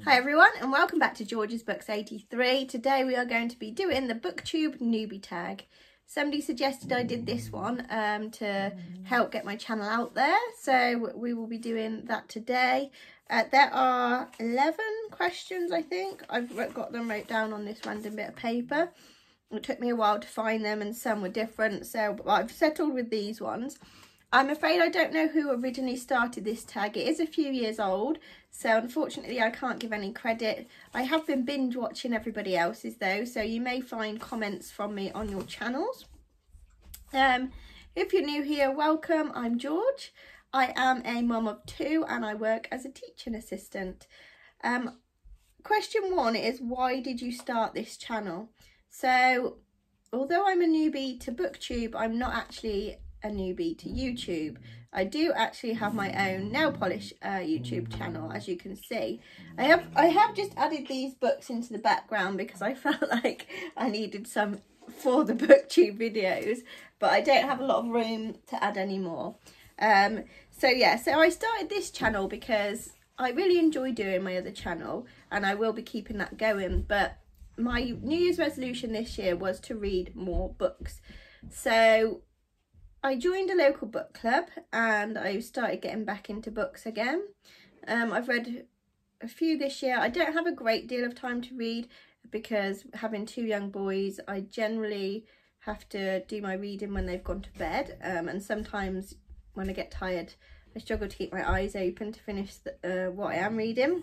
Hi everyone and welcome back to George's Books 83. Today we are going to be doing the Booktube Newbie Tag. Somebody suggested I did this one to help get my channel out there, so we will be doing that today. There are 11 questions, I think. I've got them wrote down on this random bit of paper. It took me a while to find them and some were different, so I've settled with these ones. I'm afraid I don't know who originally started this tag. It is a few years old, so unfortunately I can't give any credit. I have been binge watching everybody else's though, so you may find comments from me on your channels. If you're new here, welcome. I'm George. I am a mum of 2 and I work as a teaching assistant. Question 1 is, why did you start this channel? So although I'm a newbie to Booktube, I'm not actually a newbie to YouTube. I do actually have my own nail polish YouTube channel, as you can see. I have just added these books into the background because I felt like I needed some for the Booktube videos, but I don't have a lot of room to add any more. So I started this channel because I really enjoy doing my other channel and I will be keeping that going, but my New Year's resolution this year was to read more books. So I joined a local book club and I started getting back into books again. I've read a few this year. I don't have a great deal of time to read because having 2 young boys, I generally have to do my reading when they've gone to bed, and sometimes when I get tired I struggle to keep my eyes open to finish what I am reading.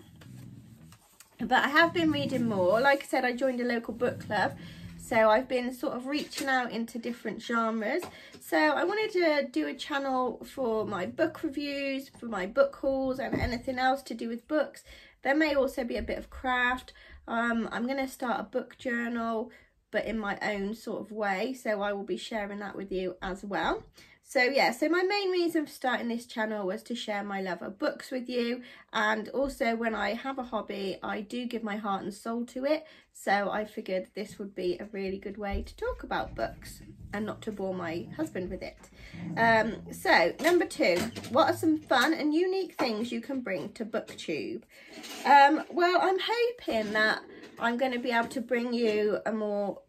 But I have been reading more. Like I said, I joined a local book club, so I've been sort of reaching out into different genres. So I wanted to do a channel for my book reviews, for my book hauls and anything else to do with books. There may also be a bit of craft. I'm going to start a book journal, but in my own sort of way. So I will be sharing that with you as well. So yeah, so my main reason for starting this channel was to share my love of books with you, and also when I have a hobby I do give my heart and soul to it, so I figured this would be a really good way to talk about books and not to bore my husband with it. So number 2, what are some fun and unique things you can bring to Booktube? Well, I'm hoping that I'm going to be able to bring you a more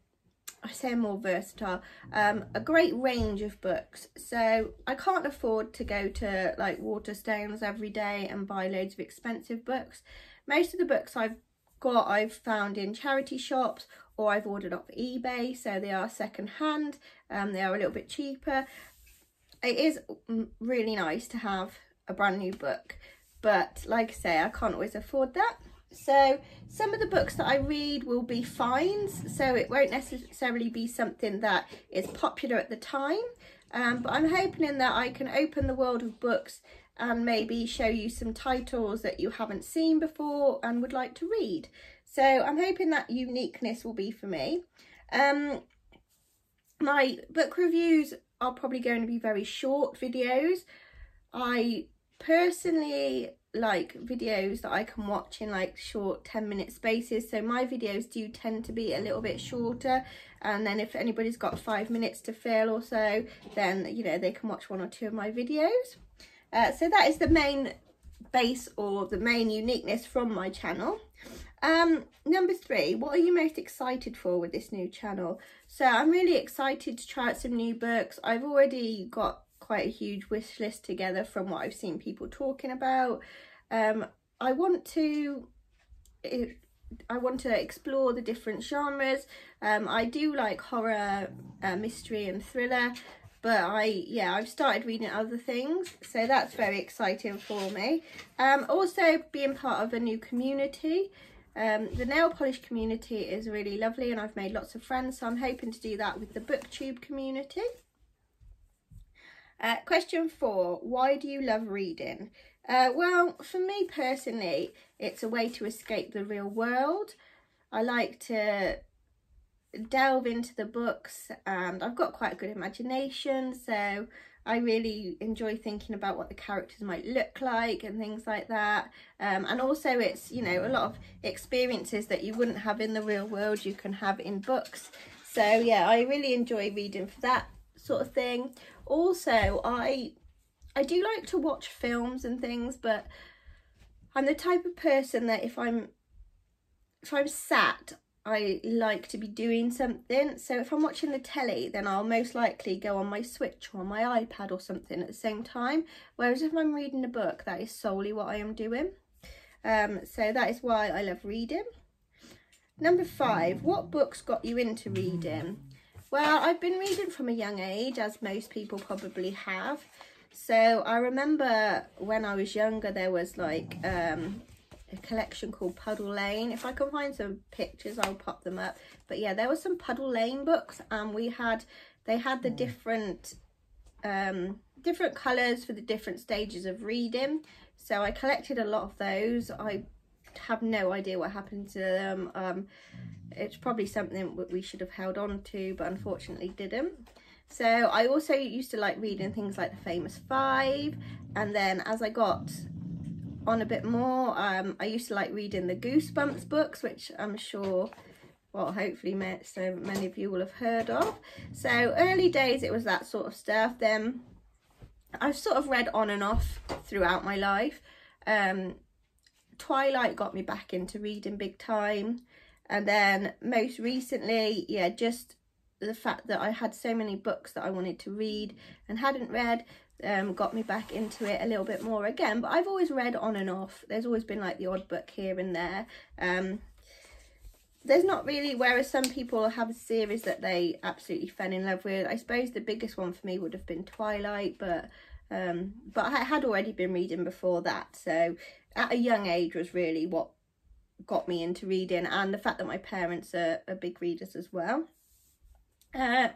versatile, a great range of books. So I can't afford to go to like Waterstones every day and buy loads of expensive books. Most of the books I've found in charity shops or I've ordered off eBay, so they are second hand, they are a little bit cheaper. It is really nice to have a brand new book, but like I say, I can't always afford that. So some of the books that I read will be finds, so it won't necessarily be something that is popular at the time, but I'm hoping that I can open the world of books and maybe show you some titles that you haven't seen before and would like to read. So I'm hoping that uniqueness will be for me. My book reviews are probably going to be very short videos. I personally like videos that I can watch in like short 10-minute spaces, so my videos do tend to be a little bit shorter, and then if anybody's got 5 minutes to fill or so, then you know they can watch 1 or 2 of my videos. So that is the main base or the main uniqueness from my channel. Number 3, what are you most excited for with this new channel? So I'm really excited to try out some new books. I've already got quite a huge wish list together from what I've seen people talking about. I want to explore the different genres. I do like horror, mystery and thriller, but I've started reading other things, so that's very exciting for me. Also being part of a new community. The nail polish community is really lovely and I've made lots of friends, so I'm hoping to do that with the Booktube community. Question 4, why do you love reading? Well, for me personally, it's a way to escape the real world. I like to delve into the books and I've got quite a good imagination, so I really enjoy thinking about what the characters might look like and things like that. And also it's, you know, a lot of experiences that you wouldn't have in the real world you can have in books. So yeah, I really enjoy reading for that sort of thing. Also, I do like to watch films and things, but I'm the type of person that if I'm if I'm sat, I like to be doing something. So if I'm watching the telly, then I'll most likely go on my Switch or on my iPad or something at the same time. Whereas if I'm reading a book, that is solely what I am doing. So that is why I love reading. Number 5, what books got you into reading? Well, I've been reading from a young age, as most people probably have. So I remember when I was younger, there was like a collection called Puddle Lane. If I can find some pictures, I'll pop them up. But yeah, there were some Puddle Lane books, and they had the different colours for the different stages of reading. So I collected a lot of those. I have no idea what happened to them. It's probably something we should have held on to, but unfortunately didn't. So I also used to like reading things like the Famous Five, and then as I got on a bit more, I used to like reading the Goosebumps books, which I'm sure, well, hopefully so many of you will have heard of. So early days it was that sort of stuff. Then I've sort of read on and off throughout my life. Twilight got me back into reading big time, and then most recently, yeah, just the fact that I had so many books that I wanted to read and hadn't read got me back into it a little bit more again. But I've always read on and off. There's always been like the odd book here and there. There's not really, whereas some people have a series that they absolutely fell in love with. I suppose the biggest one for me would have been Twilight, but I had already been reading before that. So at a young age was really what got me into reading, and the fact that my parents are big readers as well.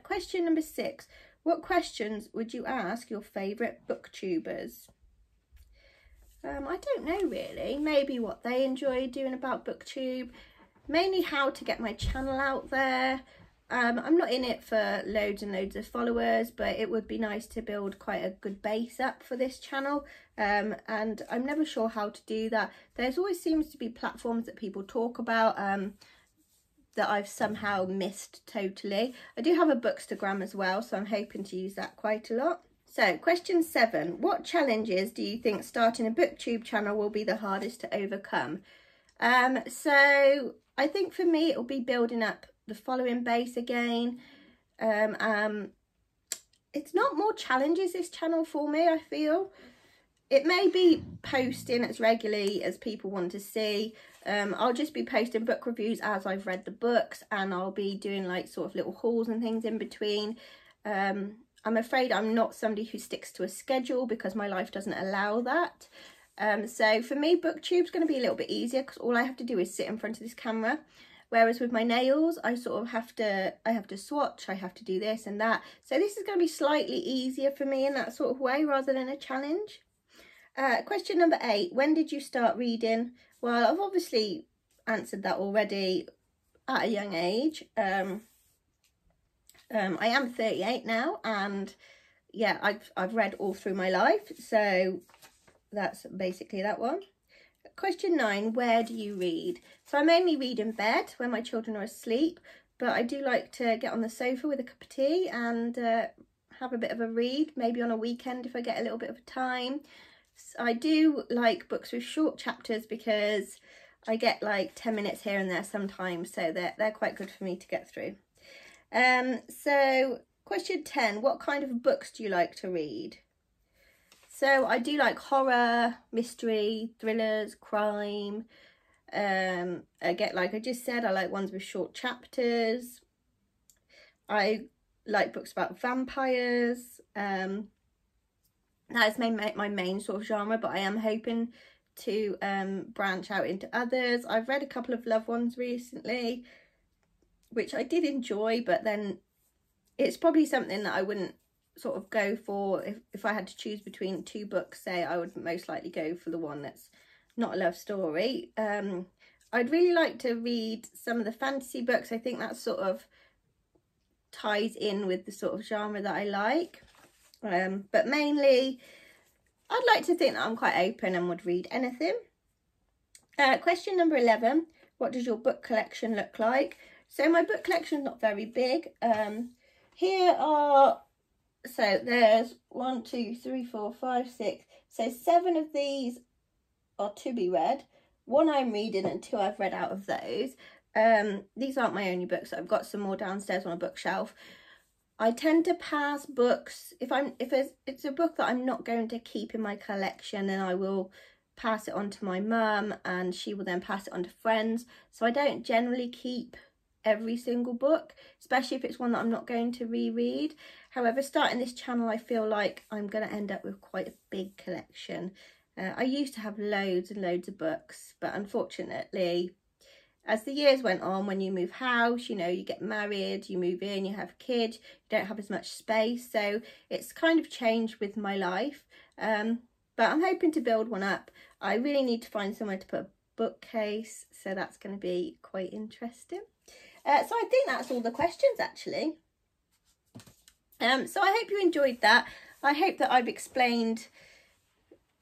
Question number 6. What questions would you ask your favourite booktubers? I don't know really. Maybe what they enjoy doing about booktube. Mainly how to get my channel out there. I'm not in it for loads and loads of followers, but it would be nice to build quite a good base up for this channel. And I'm never sure how to do that. There's always seems to be platforms that people talk about that I've somehow missed totally. I do have a Bookstagram as well, so I'm hoping to use that quite a lot. So question 7, what challenges do you think starting a booktube channel will be the hardest to overcome? So I think for me it will be building up the following base again. It's not more challenges, this channel, for me, I feel. It may be posting as regularly as people want to see. I'll just be posting book reviews as I've read the books, and I'll be doing like sort of little hauls and things in between. I'm afraid I'm not somebody who sticks to a schedule because my life doesn't allow that. So for me, booktube's going to be a little bit easier because all I have to do is sit in front of this camera. Whereas with my nails, I sort of have to swatch, I have to do this and that. So this is going to be slightly easier for me in that sort of way rather than a challenge. Question number 8, when did you start reading? Well, I've obviously answered that already, at a young age. I am 38 now, and yeah, I've read all through my life, so that's basically that one. Question 9, where do you read? So I mainly read in bed when my children are asleep, but I do like to get on the sofa with a cup of tea and have a bit of a read, maybe on a weekend if I get a little bit of time. I do like books with short chapters because I get like 10 minutes here and there sometimes, so they're quite good for me to get through. So question 10, what kind of books do you like to read? So I do like horror, mystery, thrillers, crime. Again, like I just said, I like ones with short chapters. I like books about vampires. That is my main sort of genre, but I am hoping to branch out into others. I've read a couple of love ones recently, which I did enjoy, but then it's probably something that I wouldn't sort of go for if I had to choose between 2 books. Say I would most likely go for the one that's not a love story. I'd really like to read some of the fantasy books. I think that sort of ties in with the sort of genre that I like. But mainly I'd like to think that I'm quite open and would read anything. Question number 11, what does your book collection look like? So my book collection is not very big. Here are, so there's 1, 2, 3, 4, 5, 6. So 7 of these are to be read. one I'm reading and two I've read out of those. These aren't my only books. I've got some more downstairs on a bookshelf. I tend to pass books if it's a book that I'm not going to keep in my collection, then I will pass it on to my mum and she will then pass it on to friends. So I don't generally keep every single book, especially if it's one that I'm not going to reread. However, starting this channel, I feel like I'm going to end up with quite a big collection. I used to have loads and loads of books, but unfortunately, as the years went on, when you move house, you know, you get married, you move in, you have kids, you don't have as much space. So it's kind of changed with my life. But I'm hoping to build one up. I really need to find somewhere to put a bookcase, so that's going to be quite interesting. So I think that's all the questions, actually. So I hope you enjoyed that. I hope that I've explained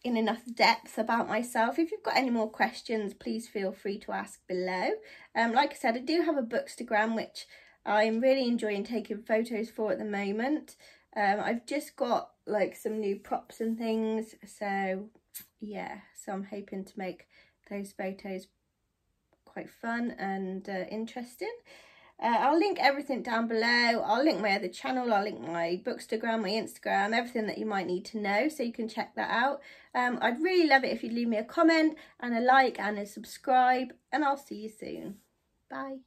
in enough depth about myself. If you've got any more questions, please feel free to ask below. Like I said, I do have a Bookstagram, which I'm really enjoying taking photos for at the moment. I've just got like some new props and things, so yeah, so I'm hoping to make those photos quite fun and interesting. I'll link everything down below. I'll link my other channel, I'll link my Bookstagram, my Instagram, everything that you might need to know, so you can check that out. I'd really love it if you'd leave me a comment and a like and a subscribe, and I'll see you soon. Bye.